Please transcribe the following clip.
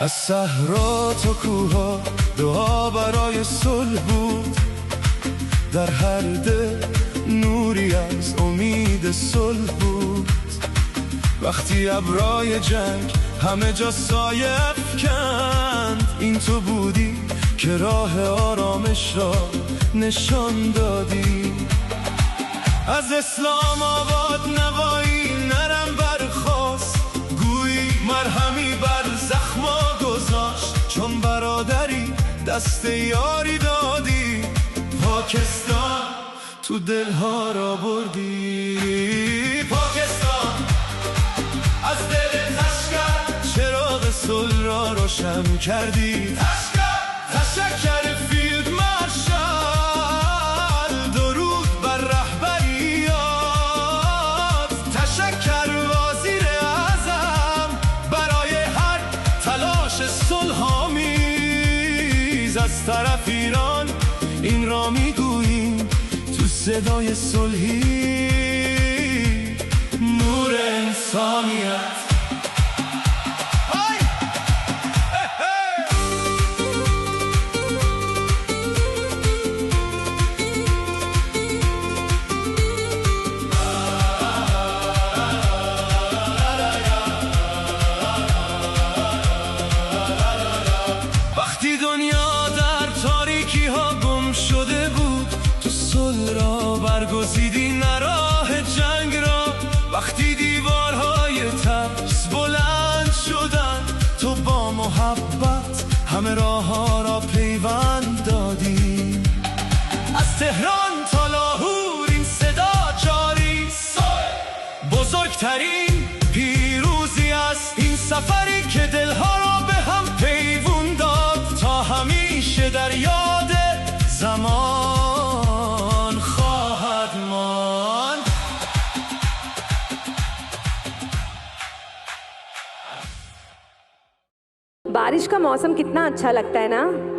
از صحرا تا کوها دعا برای صلح بود، در هر دل نوری از امید صلح بود. وقتی ابرای جنگ همه جا سایه افکند، این تو بودی که راه آرامش را نشان دادی. از اسلام آباد نوایی نرم برخاست، گویی مرهمی بر زخما گذاشت. چون برادری دست یاری دادی، پاکستان تو دلها را بردی. پاکستان از دل تشکر چراغ صلح را روشن کردی. تشکر فیلد مارشال، درود بر رهبریات. تشکر وزیر اعظم برای هر تلاش صلح آمیز. از طرف ایران این را میگوییم تو صدای صلحی، نور انسانیت. وقتی دنیا در تاریکی ها گم شده بود، تو صلح را برگزیدی نه راه جنگ را. وقتی دیوارهای ترس بلند شدن، تو با محبت همه راه ها را پیوند دادی. از تهران تا لاهور این صدا جاری، بزرگترین پیروزی است این سفری که دلها را به هم پیوند داد. تا همیشه در یاد زمان خواهد ماند. बारिश का मौसम कितना अच्छा लगता है ना।